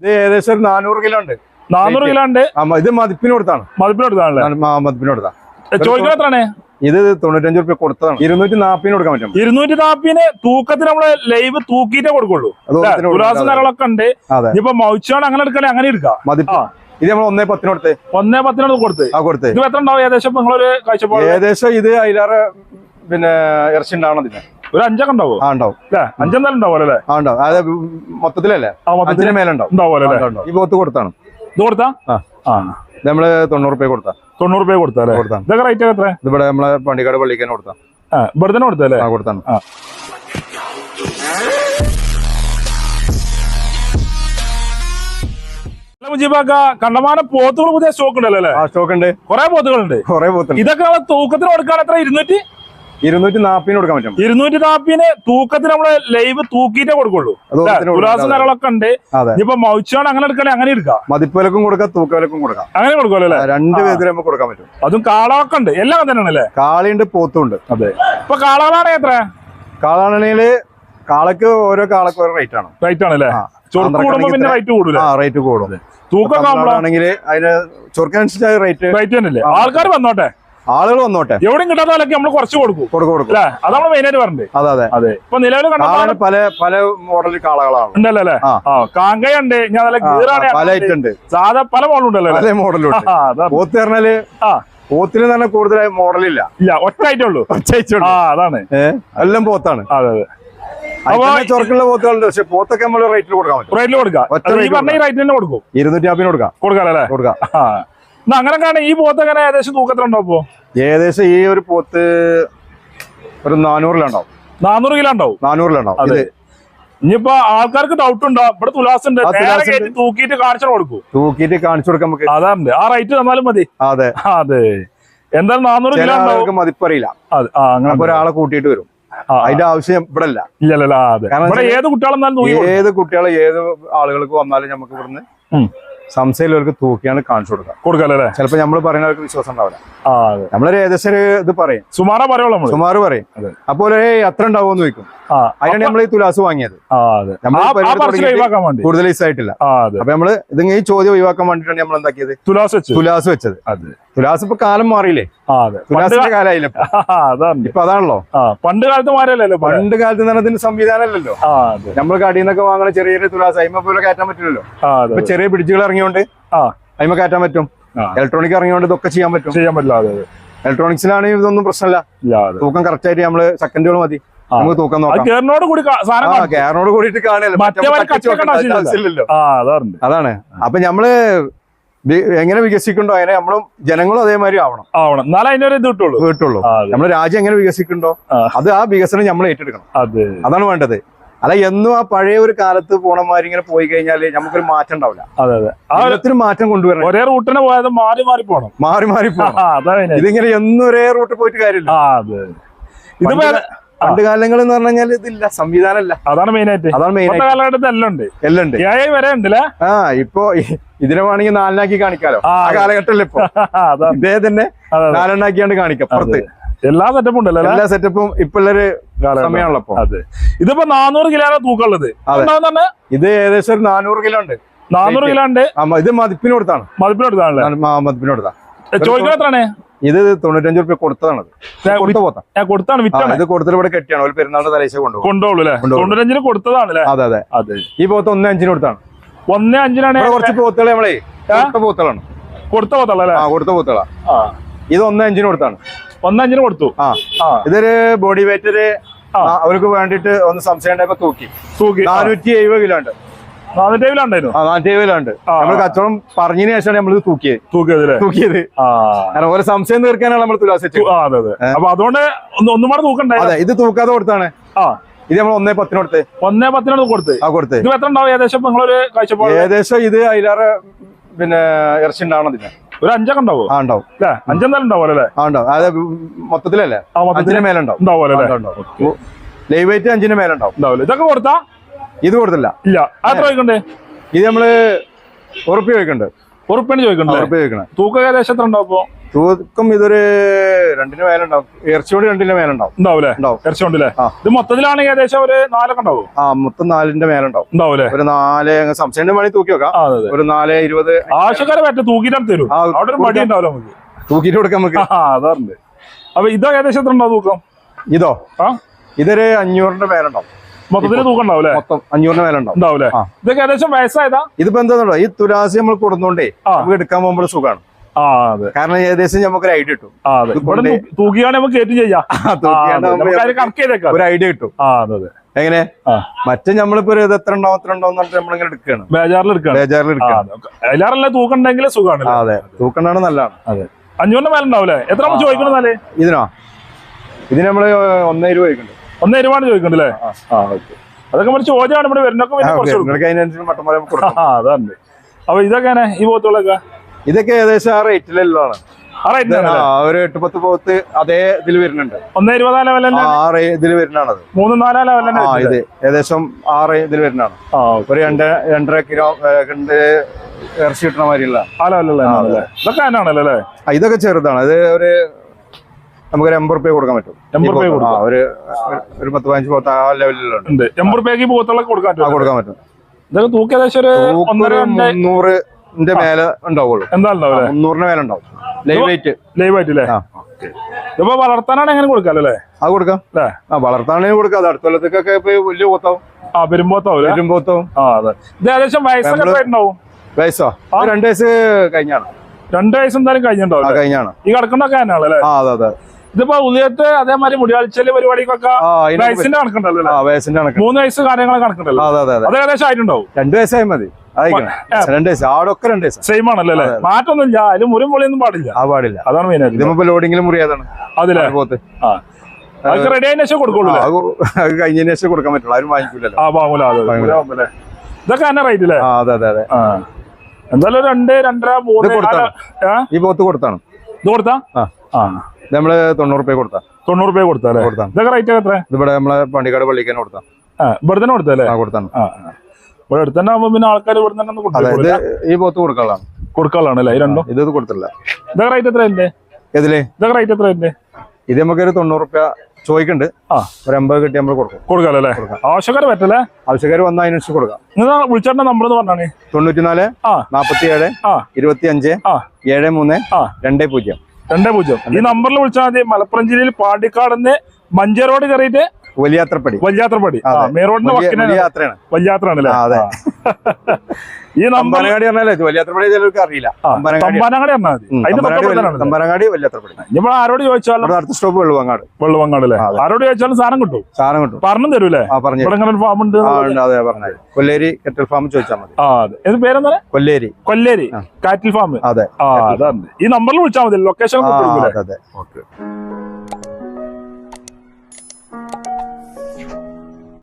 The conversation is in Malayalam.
ഇത് ഏകദേശം 400 കിലോ ഉണ്ട്. 400 കിലോ ഉണ്ട്. ഇത് മതിപ്പിന് കൊടുത്താണ്. മതിപ്പിന് കൊടുത്താ. ചോദിക്കാൻ എത്രയാണ്? ഇത് 95 രൂപ കൊടുത്തതാണ്. 240 കൊടുക്കാൻ പറ്റും. 240 തൂക്കത്തിന് നമ്മള് ലൈവ് തൂക്കിട്ടേ കൊടുക്കുള്ളൂ. തുലാസും കാര്യങ്ങളൊക്കെ ഉണ്ട്. ഇപ്പൊ മൗച്ചാണ് അങ്ങനെ എടുക്കണേ അങ്ങനെ എടുക്കാം. ഇത് നമ്മൾ 1.10 കൊടുത്ത് 1.10 കൊടുത്ത് ഇത് എത്ര ഉണ്ടാവും ഏകദേശം നിങ്ങളൊരു കാഴ്ചപ്പാട്? ഏകദേശം ഇത് അതിലേറെ ഇറച്ചി ഉണ്ടാവണം. ഒരു 5 ഒക്കെ ഉണ്ടാവും. 5 എന്തായാലും ഉണ്ടാവും അല്ലേ? അതായത് മൊത്തത്തിലല്ലേ 5 മേലെ ഉണ്ടാവും. ഈ പോത്ത് കൊടുത്താണ്. ഇത് കൊടുത്താ നമ്മള് 90 രൂപ കൊടുത്താ. 90 രൂപ കൊടുത്താ. ഇതൊക്കെ റേറ്റ് എത്ര? ഇവിടെ നമ്മളെ പണ്ടിക്കാട് പള്ളിക്ക് തന്നെ കൊടുത്താ. ഇവിടെ തന്നെ കൊടുത്തല്ലേ? കൊടുത്താണ്. മുജീബാക്ക കണ്ടമാനം പോത്തുകൾ പുതിയ സ്റ്റോക്ക് ഉണ്ടല്ലോ? സ്റ്റോക്ക് ഉണ്ട്. കുറെ പോത്തുകളുണ്ട്. ഇതൊക്കെ തൂക്കത്തിന് കൊടുക്കാൻ എത്ര? 240 കൊടുക്കാൻ പറ്റും. 240 തൂക്കത്തിന് നമ്മള് ലൈവ് തൂക്കിട്ടേ കൊടുക്കുള്ളൂ. തുലാസും കാര്യങ്ങളൊക്കെ ഉണ്ട്. ഇപ്പൊ മൗച്ചാണ് അങ്ങനെ എടുക്കണേ അങ്ങനെ എടുക്കാം. മതിപ്പലക്കും കൊടുക്കാം, തൂക്കവിലക്കും കൊടുക്കാം. അങ്ങനെ കൊടുക്കുമല്ലോ? 2 വിധത്തിൽ നമുക്ക് കൊടുക്കാൻ പറ്റും. അതും കാളകളൊക്കെ ഉണ്ട്. എല്ലാം തന്നെയാണല്ലേ? കാളയുണ്ട്, പോത്തും ഉണ്ട്. അതെ. ഇപ്പൊ കാളകളാണെങ്കിൽ എത്ര? കാളാണെങ്കില് കാളക്ക് ഓരോ റേറ്റ് ആണ്. റേറ്റ് ആണല്ലേ? പിന്നെ റേറ്റ് കൂടുതൽ. റേറ്റ് കൂടും. തൂക്കം ആണെങ്കിൽ അതിന് ചൊറുക്കനുസരിച്ച് റേറ്റ് തന്നെയല്ലേ? ആൾക്കാർ വന്നോട്ടെ, ആളുകൾ വന്നോട്ടെ. എവിടെയും കിട്ടാത്തവരൊക്കെ നമ്മൾ കുറച്ച് കൊടുക്കും. അതാണ് മെയിനായിട്ട് പറഞ്ഞത്. അതെ. ഇപ്പൊ നിലവിൽ പല മോഡൽ കാളകളാണ് ഉണ്ടല്ലേ? കാങ്കയുണ്ട്, ഞാൻ പല ഐറ്റം ഉണ്ട്. സാധാ പല മോഡലുണ്ടല്ലോ? പല മോഡലുണ്ട്. പോത്ത് പറഞ്ഞാല് പോത്തിന് തന്നെ കൂടുതലായി മോഡലില്ല. ഒറ്റ ഐറ്റം ഉള്ളൂ. അതാണ് എല്ലാം പോത്താണ്. അതെ. ചൊറക്കുള്ള പോത്തുകളുണ്ട്. പക്ഷെ പോത്തൊക്കെ നമ്മൾ റേറ്റിൽ കൊടുക്കാൻ പറ്റും. റേറ്റിൽ കൊടുക്കാം. 240 കൊടുക്കാം. അങ്ങനെ കാണാൻ ഈ പോത്ത് എങ്ങനെ ഏകദേശം തൂക്കത്തിലുണ്ടോ? ഏകദേശം ഈ ഒരു പോത്ത് ഒരു 400 400 കിലോ ഉണ്ടാവും. 400 ഇനിയിപ്പോ ആൾക്കാർക്ക് ഡൗട്ട് ഉണ്ടോ? ഇവിടെ തുലാസുണ്ട്, തൂക്കിയിട്ട് കാണിച്ചു കൊടുക്കും. തൂക്കിയിട്ട് കാണിച്ചു കൊടുക്കാൻ നമുക്ക് അതാണ് ആ റേറ്റ് തന്നാലും മതി. അതെ. എന്തായാലും 400 കിലോ മതിപ്പറിയില്ല. അങ്ങനെ ഒരാളെ കൂട്ടിയിട്ട് വരും. അതിന്റെ ആവശ്യം ഇവിടെ ഇല്ല. ഏത് കുട്ടികളെന്നാലും ഏത് കുട്ടികളെ ഏത് ആളുകൾക്ക് വന്നാലും നമുക്ക് ഇവിടുന്ന് സംശയമുള്ളവർക്ക് തൂക്കിയാണ് കാണിച്ചു കൊടുക്കാം. ചിലപ്പോ നമ്മൾ പറയുന്നവർക്ക് വിശ്വാസം ഉണ്ടാവില്ല. നമ്മളൊരു ഏകദേശം ഇത് പറയും, സുമാറ് പറയും. അപ്പോൾ എത്ര ഉണ്ടാവുമെന്ന് ചോദിക്കും. അതിനാണ് നമ്മൾ ഈ തുലാസ് വാങ്ങിയത്. കൂടുതൽ ദിവസമായിട്ടില്ല. അപ്പൊ നമ്മള് ഇതിങ്ങനെ ഈ ചോദ്യം ഒഴിവാക്കാൻ വേണ്ടിട്ടാണ് നമ്മൾ എന്താക്കിയത് തുലാസ് വെച്ചത്. തുലാസ് ഇപ്പൊ കാലം മാറിയില്ലേ? തുലാസിന്റെ കാലായില്ലേ ഇപ്പൊ? അതാണല്ലോ. പണ്ട് കാലത്ത് മാറിയല്ലോ. പണ്ട് കാലത്ത് ഇതിന് സംവിധാനം അല്ലല്ലോ. നമ്മൾ കടയിൽ നിന്നൊക്കെ വാങ്ങണ ചെറിയ ചെറിയ തുലാസ് അയിമ പോലെ കയറ്റാൻ പറ്റില്ലല്ലോ. ഇപ്പൊ ചെറിയ ബ്രിഡ്ജുകൾ ഇറങ്ങിയോണ്ട് അയിമ കയറ്റാൻ പറ്റും. ഇലക്ട്രോണിക് ഇറങ്ങിയോണ്ട് ഇതൊക്കെ ചെയ്യാൻ പറ്റില്ല. ഇലക്ട്രോണിക്സിലാണെങ്കിൽ ഇതൊന്നും പ്രശ്നമല്ല. തൂക്കം കറക്റ്റ് ആയിട്ട് നമ്മള് സെക്കൻഡുകൾ മതി നമുക്ക് തൂക്കം നോക്കാം. കെയറിനോട് കൂടിയിട്ട് കാണുമല്ലോ. അതാണ്. അപ്പൊ നമ്മള് എങ്ങനെ വികസിക്കണ്ടോ അതിനെ നമ്മളും ജനങ്ങളും അതേമാതിരി ആവണം. കിട്ടുള്ളൂ. നമ്മള് രാജ്യം എങ്ങനെ വികസിക്കണ്ടോ അത് ആ വികസനം നമ്മൾ ഏറ്റെടുക്കണം. അതാണ് വേണ്ടത്. അല്ല എന്നും ആ പഴയ ഒരു കാലത്ത് പോണമാരി ഇങ്ങനെ പോയി കഴിഞ്ഞാല് നമുക്കൊരു മാറ്റം ഉണ്ടാവില്ല. എല്ലാത്തിനും മാറ്റം കൊണ്ടുവരണം. ഒരേ റൂട്ടിന് പോയത് മാറി മാറി പോകണം. ഇതിങ്ങനെ എന്നും ഒരേ റൂട്ടിൽ പോയിട്ട് കാര്യമില്ല. പണ്ട് കാലങ്ങൾ എന്ന് പറഞ്ഞു കഴിഞ്ഞാൽ ഇതില്ല, സംവിധാനമല്ല. അതാണ് മെയിനായിട്ട്. എല്ലാം ഉണ്ട്. ഇപ്പൊ ഇതിനെ വേണമെങ്കിൽ 4 കാണിക്കാലോ. ആ കാലഘട്ടമല്ലേ ഇപ്പൊ. ഇതേ തന്നെ 4 കാണിക്കാം പുറത്ത്. എല്ലാ സെറ്റപ്പും ഉണ്ടല്ലോ. എല്ലാ സെറ്റപ്പും ഇപ്പൊ ഉള്ളൊരു സമയമാണല്ലോ ഇപ്പൊ. ഇതിപ്പോ 400 കിലോ തൂക്കമുള്ളത്. ഇത് ഏകദേശം 400 കിലോ ഉണ്ട്. 400 കിലോ ഉണ്ട്. ഇത് മതിപ്പിന് കൊടുത്താണ്. മതിപ്പിന് കൊടുത്താ. ചോദിക്കാൻ എത്രയാണ്? ഇത് 95 രൂപ കൊടുത്തതാണ്. ഇത് കൊടുത്തിട്ട് ഇവിടെ കെട്ടിയാണ് ഒരു പെരുന്നാളിന്റെ തലേശ കൊണ്ടുപോകുള്ളൂ. 95 കൊടുത്തതാണ്. അതെ. ഈ പോത്ത് 1.5 കൊടുത്താണ്. 1.5 കുറച്ച് പോത്തുകൾ നമ്മളെ പോത്തുകളാണ്. കൊടുത്ത പോത്തുകളാ. ഇത് 1.5 കൊടുത്താണ്. 1.5 കൊടുത്തു. ഇതൊരു ബോഡി വെയിറ്റ് അവർക്ക് വേണ്ടിട്ട് ഒന്ന് സംശയം ഉണ്ടായപ്പോ തൂക്കി 470 കിലോ ഉണ്ട്. 470 ഉണ്ട്. നമ്മൾ കച്ചവടം പറഞ്ഞതിന് ശേഷമാണ് നമ്മൾ തൂക്കിയത്. കാരണം ഓരോ സംശയം തീർക്കാനാണ് നമ്മൾ തുലാസ് വെച്ചത്. അപ്പൊ അതുകൊണ്ട് ഒന്നും കൂടെ തൂക്കണ്ടേ? അതെ. ഇത് തൂക്കാതെ കൊടുത്താണ്. ഇത് നമ്മൾ 1.10 കൊടുത്ത്. 1.10 കൊടുത്ത്. ഇത് എത്ര ഉണ്ടാവും ഏകദേശം നിങ്ങളൊരു കാഴ്ചപ്പാട്? ഏകദേശം ഇത് അതിലേറെ ഇറച്ചി ഉണ്ടാവണം. ഒരു 5 ഒക്കെ ഉണ്ടാവും. 5 എന്തായാലും ഉണ്ടാവുമല്ലേ? ഉണ്ടാവും. അതായത് മൊത്തത്തിലല്ലേ 5 മേലെ ഉണ്ടാവും. ലൈവ് വെയിറ്റ് 5 മേലെ ഉണ്ടാവും. ഇതൊക്കെ കൊടുത്താ? ഇത് കൊടുത്തില്ല. ഇല്ല. എത്ര ചോദിക്കണ്ടേ? ഇത് നമ്മള് ഉറുപ്പ്യ ചോദിക്കണ്ടേ? ഉറുപ്പ്യാണ് ചോദിക്കണ്ടേ? ചോദിക്കണേ. തൂക്കം ഏകദേശം എത്ര ഉണ്ടാവും? തൂക്കം ഇതൊരു 2-ന് മേലുണ്ടാവും. ഇറച്ചിയോട് 2-ന് മേലുണ്ടാവും. ഉണ്ടാവൂലേ? ഇറച്ചി ഉണ്ടല്ലേ? ഇത് മൊത്തത്തിലാണെങ്കിൽ ഏകദേശം ഒരു 4 ഉണ്ടാവും. മൊത്തം 4-ന്റെ മേലുണ്ടാവും. ഉണ്ടാവൂലേ? ഒരു 4 സംശയം വേണമെങ്കിൽ തൂക്കി വെക്കാം. ഒരു 4:20 ആവശ്യക്കാരെ പറ്റും തൂക്കിയിട്ട് തരും. അവിടെ ഒരു മടി ഉണ്ടാവില്ല നമുക്ക് തൂക്കിട്ട് കൊടുക്കാം നമുക്ക്. അതാറുണ്ട്. അപ്പൊ ഇതോ ഏകദേശം എത്ര ഉണ്ടാവും തൂക്കം? ഇതോ ഇതൊരു 500-ന്റെ മേലുണ്ടാവും. മൊത്തത്തിൽ തൂക്കം ഉണ്ടാവില്ലേ? മൊത്തം 500-ന്റെ മേലുണ്ടാവും. ഉണ്ടാവില്ലേ? ഇതൊക്കെ ഏകദേശം വയസ്സായതാ? ഇതിപ്പോ എന്താ ഈ തുലാസി നമ്മൾ കൊടുത്തോണ്ടേ നമുക്ക് എടുക്കാൻ പോകുമ്പോൾ സുഖമാണ്. കാരണം ഏകദേശം നമുക്ക് ഒരു ഐഡിയ കിട്ടും. തൂക്കിയാണ് നമുക്ക് കയറ്റി ചെയ്യാം. ഒരു ഐഡിയ കിട്ടും. എങ്ങനെ മറ്റേ നമ്മളിപ്പോ ഇത് എത്ര ഉണ്ടാവും എത്ര ഉണ്ടാവും നമ്മളിങ്ങനെ എടുക്കുകയാണ്. ബേജാറിലെടുക്കാം. തൂക്കണ്ടെങ്കിൽ സുഖമാണ്. അതെ, തൂക്കണ്ടാണ് നല്ലതാണ്. അതെ. 500-ന്റെ മേലെ ഉണ്ടാവില്ലേ? എത്ര ചോദിക്കണേ ഇതിനോ? ഇതിന് നമ്മള് 1.20 ചോദിക്കുന്നുണ്ട്. 1.20 ചോദിക്കണ്ടല്ലേ? അതൊക്കെ നമ്മൾ ചോദ്യമാണ് ഇവിടെ വരുന്നൊക്കെ. അതാണ്. അപ്പൊ ഇതൊക്കെ ഈ പോത്തുകളൊക്കെ ഇതൊക്കെ ഏകദേശം ആ റേറ്റിലുള്ളതാണ്. ഒരു 8-10 പോത്ത് അതേ ഇതിൽ വരുന്നുണ്ട്. 1.20 ലെവൽ ഇതിൽ വരുന്നതാണത്. 3-4 ലെവൽ ഇത് ഏകദേശം 6 ഇതിൽ വരുന്നതാണ്. ഒരു 2.5 കിലോ ഇറച്ചി കിട്ടണ മാതിരിയുള്ള ഇതൊക്കെ. ഇതൊക്കെ ചെറുതാണ്. ഇത് ഒരു നമുക്കൊരു 80 റുപ്യ കൊടുക്കാൻ പറ്റും. 80 റുപ്യ കൊടുക്കാം. ഒരു 10-15 പോത്ത് ആ ലെവലിലുണ്ട്. 80 റുപ്യക്ക് പോത്തുകളൊക്കെ കൊടുക്കാൻ പറ്റും. ഇതൊക്കെ തൂക്കി ഏകദേശം ഒരു 300-ന്റെ മേലെ ഉണ്ടാവുള്ളൂ. എന്താ 300-ന് മേലെ ഉണ്ടാവും. ലൈവ് ആയിട്ടില്ലേ? ഇപ്പൊ വളർത്താനാണ് എങ്ങനെ കൊടുക്കാല്ലേ? അത് കൊടുക്കാം. വളർത്താണെങ്കിൽ കൊടുക്കാം. അത് അടുത്ത കൊല്ലത്തേക്കൊക്കെ വലിയ പോത്താവും. പെരുമ്പോത്താവും. ഇത് ഏകദേശം വയസ്സൊക്കെ ഉണ്ടാവും. വയസ്സോ 2 വയസ്സ് കഴിഞ്ഞാണ്. 2 വയസ്സ് എന്തായാലും കഴിഞ്ഞിട്ടുണ്ടാവും. കഴിഞ്ഞാണ്. ഈ കിടക്കണ്ടൊക്കെ തന്നെയാണല്ലേ? അതെ. ഇതിപ്പോ ഉദയത്ത് അതേമാതിരി മുടിയാഴ്ചയില് പരിപാടിക്കൊക്കെ വയസ്സിന്റെ കണക്കുണ്ടല്ലോ. 3 വയസ്സ് കാര്യങ്ങളൊക്കെ കണക്കുണ്ടല്ലോ. അത് ഏകദേശം ആയിട്ടുണ്ടാവും. 2 വയസ്സായി മതി. 2 വയസ്സ് ആടൊക്കെ 2 വയസ്സ് സെയിം ആണല്ലോ. മാറ്റൊന്നുമില്ല. അതിൽ മുറി പൊളിയൊന്നും പാടില്ല. അതാണ് മെയിൻ. ഇതിപ്പോ ലോഡിങ്ങിലും മുറിയാതാണ്. അതിലെ പോത്ത് അതൊക്കെ റെഡി ആയതിനു ശേഷം കൊടുക്കുള്ളൂ. അത് കഴിഞ്ഞതിന് ശേഷം കൊടുക്കാൻ പറ്റുള്ളൂ. ആരും വാങ്ങിക്കൂലല്ലോ. ഇതൊക്കെ തന്നെ റേറ്റ് അല്ലേ? അതെ. എന്തായാലും 2, 2.5, 3 ഈ പോത്ത് കൊടുത്താണ്. ഇത് കൊടുത്താ നമ്മള് 90 റുപ്യ കൊടുത്താ. 90 റുപ്യ കൊടുത്താലേ? ഇതൊക്കെ റേറ്റ് എത്ര? ഇവിടെ നമ്മളെ പണ്ടിക്കാട് പള്ളിക്കാൻ കൊടുത്താ. ഇവിടെ തന്നെ കൊടുത്തല്ലേ? കൊടുത്താണ്. ഇവിടെ അടുത്ത് തന്നെ ആവുമ്പോ പിന്നെ ആൾക്കാർ ഇവിടെ തന്നെ ഈ പോത്ത് കൊടുക്കാനുള്ളതാണ് അല്ലേ? ഈ രണ്ടും ഇത് കൊടുത്തില്ല. ഇതൊക്കെ റേറ്റ് എത്ര? ഇതില് ഇതൊക്കെ റേറ്റ് എത്ര? ഇത് നമുക്കൊരു 90 റുപ്യ ചോദിക്കുന്നുണ്ട്. ഒരു 80 കിട്ടി നമ്മൾ കൊടുക്കാല്ലേ? ആവശ്യക്കാര് പറ്റല്ലേ? ആവശ്യക്കാര് വന്നാൽ അതിനനുസരിച്ച് കൊടുക്കാം. നിങ്ങൾ വിളിച്ചേണ്ട നമ്പർ എന്ന് പറഞ്ഞാണ് 94 47 25 73 20. ഈ നമ്പറിൽ വിളിച്ചാൽ മതി. മലപ്പുറം ജില്ലയിൽ പാണ്ടിക്കാട് മഞ്ചേരി റോഡ് കയറിയിട്ട് വലിയാത്രപ്പടി മെയിൻ റോഡിന് വല്യാത്രയാണല്ലേ? ഈ നമ്പർ അറിയില്ല. നമ്മൾ ആരോട് ചോദിച്ചാലും അടുത്ത സ്റ്റോപ്പ് വെള്ളുവങ്ങാട് അല്ലേ? ആരോട് ചോദിച്ചാലും സാധനം കിട്ടും. പറഞ്ഞു തരൂലേ? ഇവിടെ ഫാം ഉണ്ട്. കൊല്ലേരി കെറ്റൽ ഫാം ചോദിച്ചാൽ മതി. ഏത് പേരെന്താ? കൊല്ലേരി കാറ്റിൽ ഫാം. അതെ. അതാണ്. ഈ നമ്പറിൽ വിളിച്ചാൽ മതി. ലൊക്കേഷൻ. അതെ.